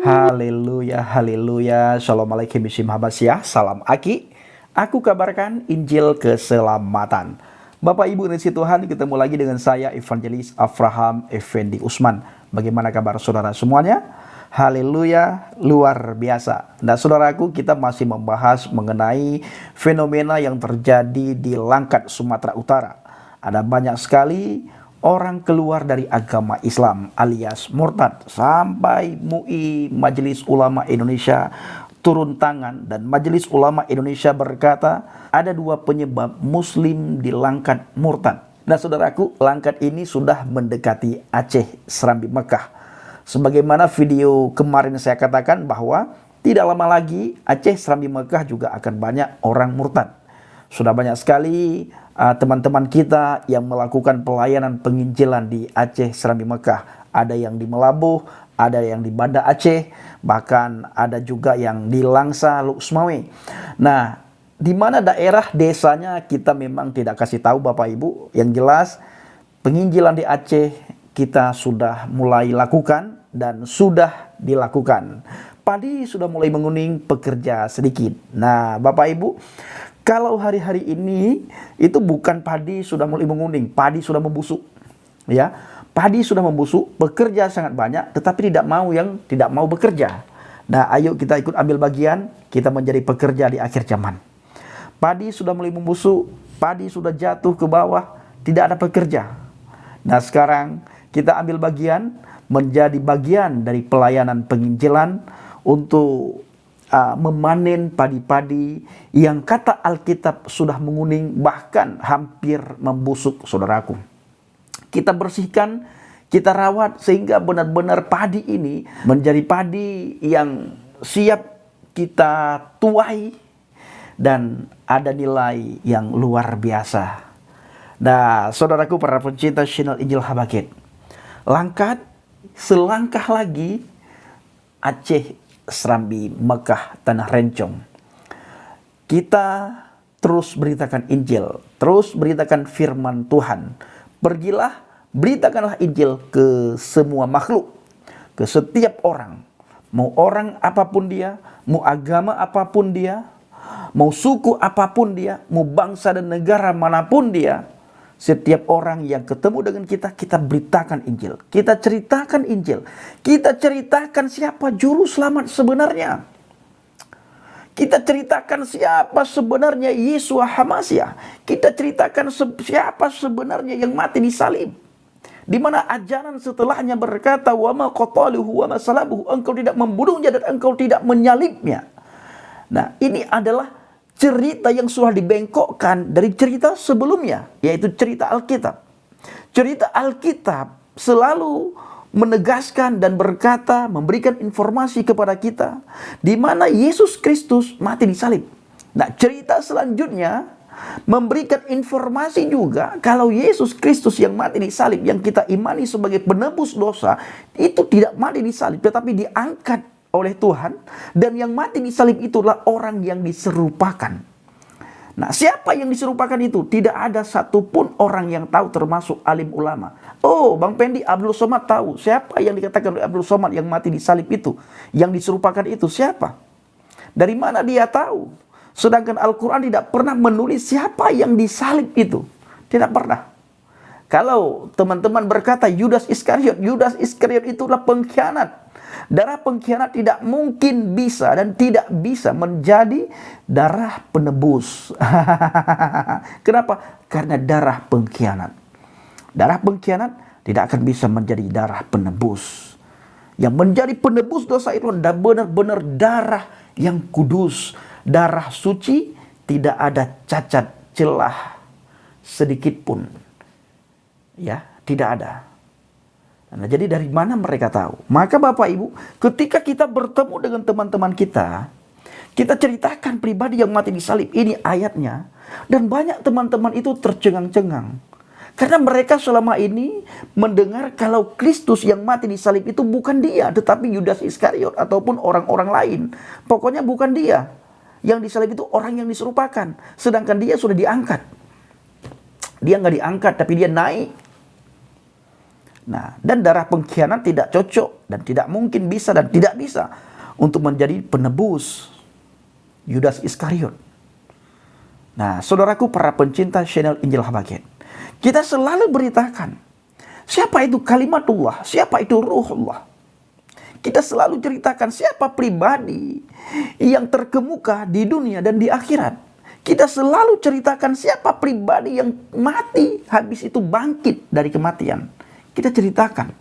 Haleluya, haleluya. Assalamualaikum warahmatullahi. Salam Aki. Aku kabarkan Injil keselamatan. Bapak Ibu dan Tuhan, ketemu lagi dengan saya Evangelis Avraham Effendi Usman. Bagaimana kabar saudara semuanya? Haleluya, luar biasa. Nah saudaraku, kita masih membahas mengenai fenomena yang terjadi di Langkat, Sumatera Utara. Ada banyak sekali orang keluar dari agama Islam alias murtad, sampai MUI Majelis Ulama Indonesia turun tangan, dan Majelis Ulama Indonesia berkata ada dua penyebab Muslim di Langkat murtad. Nah saudaraku, Langkat ini sudah mendekati Aceh, Serambi Mekah. Sebagaimana video kemarin saya katakan bahwa tidak lama lagi Aceh, Serambi Mekah juga akan banyak orang murtad. Sudah banyak sekali teman-teman kita yang melakukan pelayanan penginjilan di Aceh, Serambi Mekah. Ada yang di Melabuh, ada yang di Banda Aceh, bahkan ada juga yang di Langsa, Luxmawe. Nah, di mana daerah desanya kita memang tidak kasih tahu Bapak Ibu. Yang jelas penginjilan di Aceh kita sudah mulai lakukan dan sudah dilakukan. Padi sudah mulai menguning, pekerja sedikit. Nah, Bapak Ibu, kalau hari-hari ini itu bukan padi sudah mulai menguning, padi sudah membusuk. Ya, padi sudah membusuk, pekerja sangat banyak, tetapi tidak mau bekerja. Nah, ayo kita ikut ambil bagian, kita menjadi pekerja di akhir zaman. Padi sudah mulai membusuk, padi sudah jatuh ke bawah, tidak ada pekerja. Nah, sekarang kita ambil bagian, menjadi bagian dari pelayanan penginjilan untuk memanen padi-padi yang kata Alkitab sudah menguning, bahkan hampir membusuk saudaraku. Kita bersihkan, kita rawat sehingga benar-benar padi ini menjadi padi yang siap kita tuai dan ada nilai yang luar biasa. Nah saudaraku, para pencinta channel Injil Habaget, Langkat selangkah lagi Aceh, Serambi Mekah, Tanah Rencong. Kita terus beritakan Injil, terus beritakan firman Tuhan. Pergilah, beritakanlah Injil ke semua makhluk, ke setiap orang. Mau orang apapun dia, mau agama apapun dia, mau suku apapun dia, mau bangsa dan negara manapun dia. Setiap orang yang ketemu dengan kita, kita beritakan Injil. Kita ceritakan Injil. Kita ceritakan siapa juru selamat sebenarnya. Kita ceritakan siapa sebenarnya Yesus Hamasyah. Kita ceritakan siapa sebenarnya yang mati di salib. Di mana ajaran setelahnya berkata, wa ma qataluhu wa ma salabuhu, engkau tidak membunuhnya dan engkau tidak menyalibnya. Nah, ini adalah cerita yang sudah dibengkokkan dari cerita sebelumnya, yaitu cerita Alkitab. Cerita Alkitab selalu menegaskan dan berkata, memberikan informasi kepada kita di mana Yesus Kristus mati di salib. Nah, cerita selanjutnya memberikan informasi juga kalau Yesus Kristus yang mati di salib, yang kita imani sebagai penebus dosa, itu tidak mati di salib tetapi diangkat oleh Tuhan, dan yang mati di salib itulah orang yang diserupakan. Nah, siapa yang diserupakan itu? Tidak ada satupun orang yang tahu, termasuk alim ulama. Oh, Bang Pendi, Abdul Somad tahu. Siapa yang dikatakan oleh Abdul Somad yang mati di salib itu? Yang diserupakan itu siapa? Dari mana dia tahu? Sedangkan Al-Quran tidak pernah menulis siapa yang disalib itu. Tidak pernah. Kalau teman-teman berkata Yudas Iskariot itulah pengkhianat. Darah pengkhianat tidak mungkin bisa dan tidak bisa menjadi darah penebus. Kenapa? Karena darah pengkhianat. Darah pengkhianat tidak akan bisa menjadi darah penebus. Yang menjadi penebus dosa itu adalah benar-benar darah yang kudus, darah suci, tidak ada cacat celah sedikit pun. Ya, tidak ada. Nah, jadi dari mana mereka tahu? Maka Bapak Ibu, ketika kita bertemu dengan teman-teman kita ceritakan pribadi yang mati di salib, ini ayatnya, dan banyak teman-teman itu tercengang-cengang. Karena mereka selama ini mendengar kalau Kristus yang mati di salib itu bukan dia, tetapi Yudas Iskariot ataupun orang-orang lain. Pokoknya bukan dia. Yang disalib itu orang yang diserupakan. Sedangkan dia sudah diangkat. Dia nggak diangkat, tapi dia naik. Nah, dan darah pengkhianat tidak cocok dan tidak mungkin bisa dan tidak bisa untuk menjadi penebus Yudas Iskariot. Nah, saudaraku para pencinta channel Injil Habaget, kita selalu beritakan siapa itu kalimatullah, siapa itu ruhullah. Kita selalu ceritakan siapa pribadi yang terkemuka di dunia dan di akhirat. Kita selalu ceritakan siapa pribadi yang mati, habis itu bangkit dari kematian. Kita ceritakan.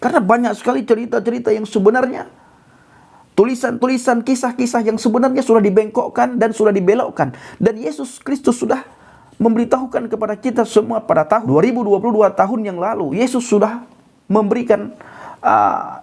Karena banyak sekali cerita-cerita yang sebenarnya, tulisan-tulisan, kisah-kisah yang sebenarnya sudah dibengkokkan dan sudah dibelokkan. Dan Yesus Kristus sudah memberitahukan kepada kita semua pada tahun 2022 tahun yang lalu. Yesus sudah memberikan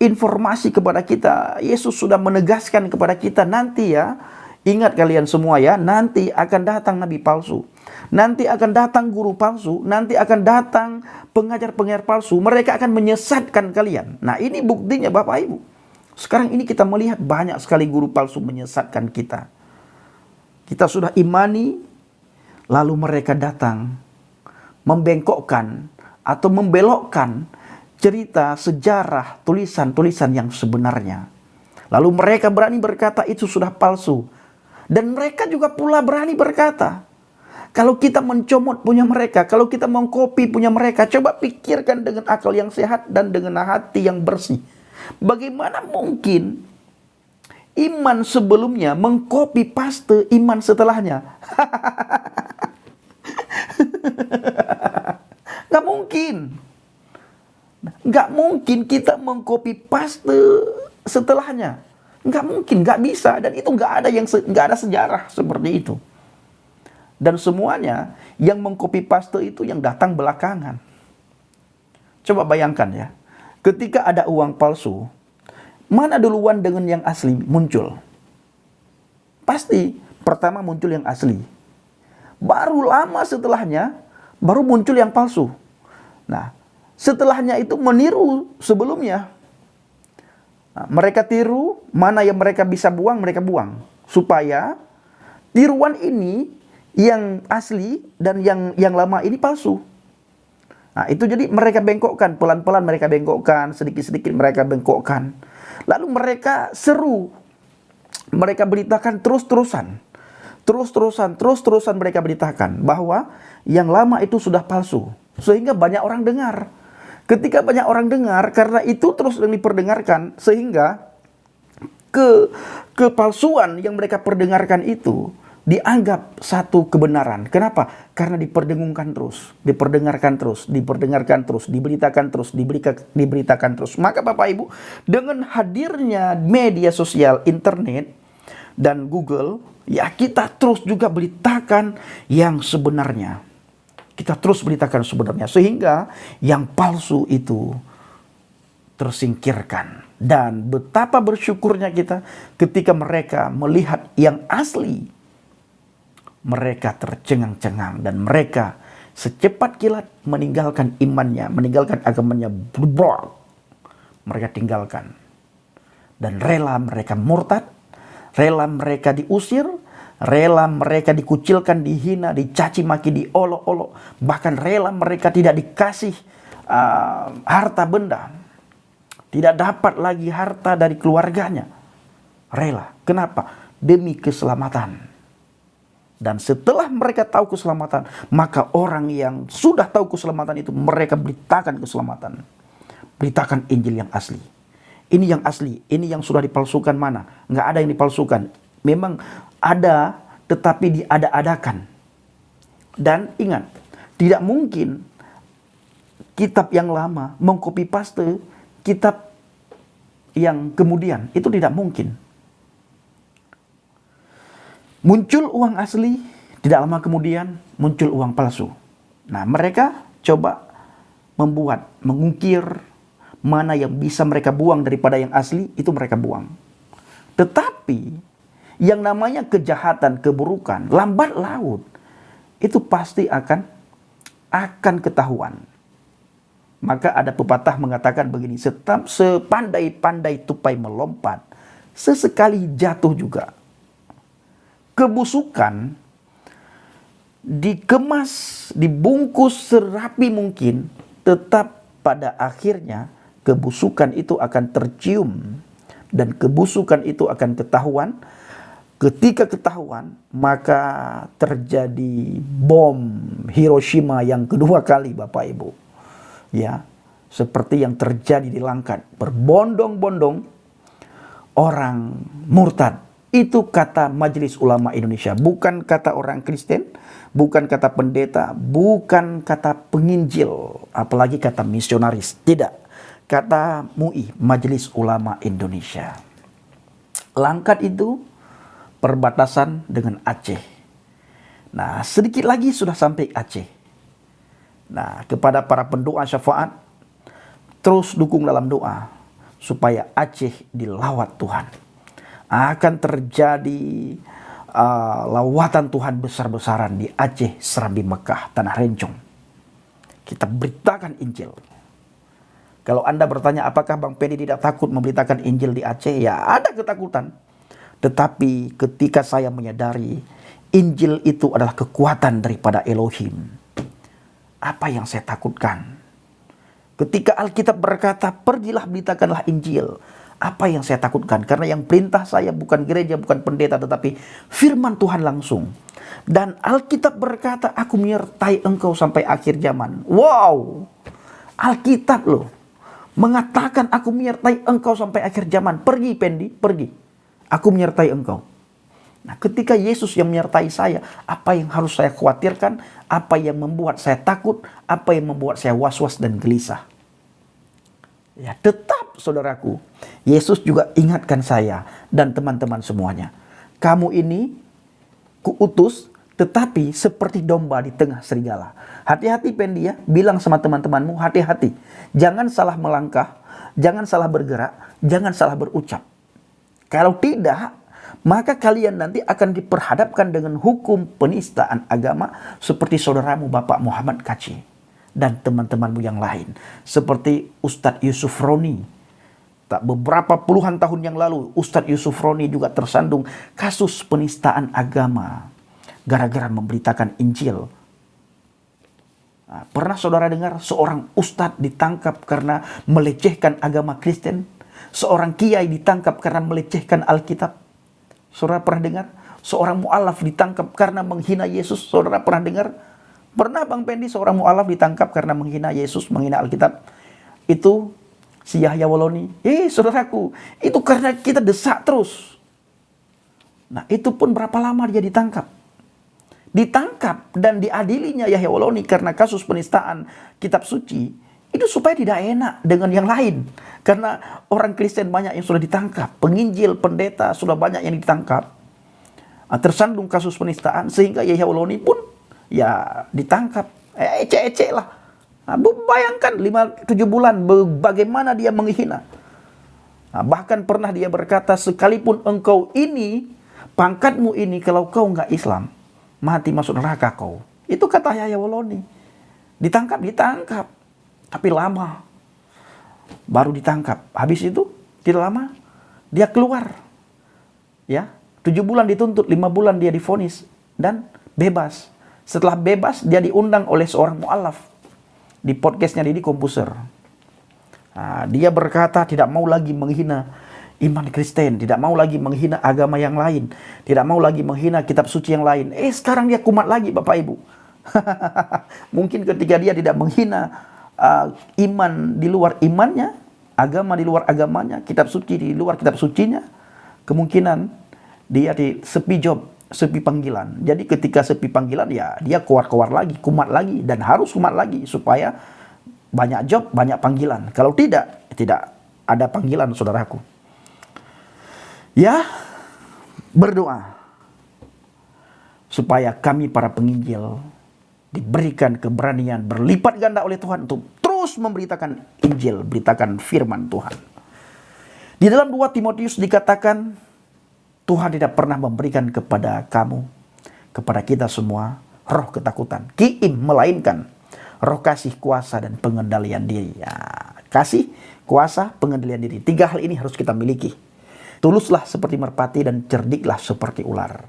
informasi kepada kita. Yesus sudah menegaskan kepada kita nanti ya. Ingat kalian semua ya, nanti akan datang nabi palsu. Nanti akan datang guru palsu, nanti akan datang pengajar-pengajar palsu. Mereka akan menyesatkan kalian. Nah, ini buktinya Bapak Ibu. Sekarang ini kita melihat banyak sekali guru palsu menyesatkan kita. Kita sudah imani, lalu mereka datang membengkokkan atau membelokkan cerita, sejarah, tulisan-tulisan yang sebenarnya. Lalu mereka berani berkata itu sudah palsu. Dan mereka juga pula berani berkata, kalau kita mencomot punya mereka, kalau kita mengkopi punya mereka, coba pikirkan dengan akal yang sehat dan dengan hati yang bersih. Bagaimana mungkin iman sebelumnya mengkopi paste iman setelahnya? Nggak mungkin. Nggak mungkin kita mengkopi paste setelahnya. Nggak mungkin, nggak bisa. Dan itu nggak ada sejarah seperti itu. Dan semuanya yang mengcopy paste itu yang datang belakangan. Coba bayangkan ya, ketika ada uang palsu, mana duluan dengan yang asli muncul? Pasti pertama muncul yang asli. Baru lama setelahnya, baru muncul yang palsu. Nah, setelahnya itu meniru sebelumnya. Nah, mereka tiru, mana yang mereka bisa buang, mereka buang. Supaya tiruan ini yang asli dan yang lama ini palsu. Nah, itu jadi mereka bengkokkan, pelan-pelan mereka bengkokkan, sedikit-sedikit mereka bengkokkan. Lalu mereka seru. Mereka beritakan terus-terusan. Terus-terusan mereka beritakan bahwa yang lama itu sudah palsu. Sehingga banyak orang dengar. Ketika banyak orang dengar, karena itu terus diperdengarkan, sehingga kepalsuan yang mereka perdengarkan itu dianggap satu kebenaran. Kenapa? Karena diperdengarkan terus, diberitakan terus. Maka Bapak Ibu, dengan hadirnya media sosial, internet, dan Google, ya kita terus juga beritakan yang sebenarnya. Kita terus beritakan sebenarnya. Sehingga yang palsu itu tersingkirkan. Dan betapa bersyukurnya kita ketika mereka melihat yang asli. Mereka tercengang-cengang dan mereka secepat kilat meninggalkan imannya, meninggalkan agamanya. Mereka tinggalkan. Dan rela mereka murtad, rela mereka diusir, rela mereka dikucilkan, dihina, dicaci maki, diolok-olok. Bahkan rela mereka tidak dikasih harta benda. Tidak dapat lagi harta dari keluarganya. Rela. Kenapa? Demi keselamatan. Dan setelah mereka tahu keselamatan, maka orang yang sudah tahu keselamatan itu, mereka beritakan keselamatan. Beritakan Injil yang asli. Ini yang asli, ini yang sudah dipalsukan mana? Nggak ada yang dipalsukan. Memang ada, tetapi diada-adakan. Dan ingat, tidak mungkin kitab yang lama mengcopy paste kitab yang kemudian. Itu tidak mungkin. Muncul uang asli, tidak lama kemudian muncul uang palsu. Nah, mereka coba mengukir mana yang bisa mereka buang daripada yang asli, itu mereka buang. Tetapi yang namanya kejahatan, keburukan, lambat laut, itu pasti akan ketahuan. Maka ada pepatah mengatakan begini, sepandai-pandai tupai melompat, sesekali jatuh juga. Kebusukan dikemas, dibungkus serapi mungkin, tetap pada akhirnya kebusukan itu akan tercium dan kebusukan itu akan ketahuan. Ketika ketahuan, maka terjadi bom Hiroshima yang kedua kali, Bapak Ibu. Ya, seperti yang terjadi di Langkat, berbondong-bondong orang murtad. Itu kata Majelis Ulama Indonesia, bukan kata orang Kristen, bukan kata pendeta, bukan kata penginjil, apalagi kata misionaris. Tidak, kata MUI, Majelis Ulama Indonesia. Langkat itu perbatasan dengan Aceh. Nah, sedikit lagi sudah sampai Aceh. Nah, kepada para pendoa syafaat, terus dukung dalam doa supaya Aceh dilawat Tuhan. Akan terjadi lawatan Tuhan besar-besaran di Aceh, Serambi, Mekah, Tanah Rencong. Kita beritakan Injil. Kalau Anda bertanya apakah Bang Pedi tidak takut memberitakan Injil di Aceh? Ya, ada ketakutan. Tetapi ketika saya menyadari Injil itu adalah kekuatan daripada Elohim, apa yang saya takutkan? Ketika Alkitab berkata, pergilah beritakanlah Injil, apa yang saya takutkan? Karena yang perintah saya bukan gereja, bukan pendeta, tetapi firman Tuhan langsung. Dan Alkitab berkata, aku menyertai engkau sampai akhir zaman. Wow, Alkitab loh mengatakan aku menyertai engkau sampai akhir zaman. Pergi Pendi, pergi. Aku menyertai engkau. Nah, ketika Yesus yang menyertai saya, apa yang harus saya khawatirkan? Apa yang membuat saya takut? Apa yang membuat saya was-was dan gelisah? Ya, tetap saudaraku, Yesus juga ingatkan saya dan teman-teman semuanya. Kamu ini kuutus, tetapi seperti domba di tengah serigala. Hati-hati Pendi ya, bilang sama teman-temanmu, hati-hati. Jangan salah melangkah, jangan salah bergerak, jangan salah berucap. Kalau tidak, maka kalian nanti akan diperhadapkan dengan hukum penistaan agama seperti saudaramu Bapak Muhammad Kaci dan teman-temanmu yang lain. Seperti Ustadz Yusuf Roni. Tak beberapa puluhan tahun yang lalu, Ustadz Yusuf Roni juga tersandung kasus penistaan agama gara-gara memberitakan Injil. Nah, pernah saudara dengar seorang ustadz ditangkap karena melecehkan agama Kristen? Seorang kiai ditangkap karena melecehkan Alkitab. Saudara pernah dengar? Seorang mu'alaf ditangkap karena menghina Yesus. Saudara pernah dengar? Pernah Bang Pendi seorang mu'alaf ditangkap karena menghina Yesus, menghina Alkitab? Itu si Yahya Woloni. Saudaraku, itu karena kita desak terus. Nah, itu pun berapa lama dia ditangkap? Ditangkap dan diadilinya Yahya Woloni karena kasus penistaan kitab suci. Itu supaya tidak enak dengan yang lain. Karena orang Kristen banyak yang sudah ditangkap. Penginjil, pendeta sudah banyak yang ditangkap. Tersandung kasus penistaan. Sehingga Yahya Woloni pun ya ditangkap. Ecek-ecek lah. Bayangkan 5-7 bulan bagaimana dia menghina. Bahkan pernah dia berkata, sekalipun engkau ini, pangkatmu ini, kalau kau nggak Islam, mati masuk neraka kau. Itu kata Yahya Woloni. Ditangkap. Tapi lama baru ditangkap. Habis itu tidak lama dia keluar. Ya, 7 bulan dituntut, 5 bulan dia divonis dan bebas. Setelah bebas dia diundang oleh seorang mu'alaf di podcastnya Deddy Kompuser. Nah, dia berkata tidak mau lagi menghina iman Kristen, tidak mau lagi menghina agama yang lain, tidak mau lagi menghina kitab suci yang lain. Sekarang dia kumat lagi Bapak Ibu. Mungkin ketika dia tidak menghina iman di luar imannya, agama di luar agamanya, kitab suci di luar kitab sucinya, kemungkinan dia sepi job, sepi panggilan. Jadi ketika sepi panggilan ya dia keluar lagi, kumat lagi, dan harus kumat lagi supaya banyak job, banyak panggilan. Kalau tidak ada panggilan saudaraku. Ya, berdoa supaya kami para penginjil diberikan keberanian berlipat ganda oleh Tuhan untuk terus memberitakan Injil, beritakan firman Tuhan. Di dalam 2 Timotius dikatakan, Tuhan tidak pernah memberikan kepada kamu, kepada kita semua, roh ketakutan, kiim, melainkan roh kasih, kuasa, dan pengendalian diri. Ya, kasih, kuasa, pengendalian diri. 3 hal ini harus kita miliki. Tuluslah seperti merpati dan cerdiklah seperti ular.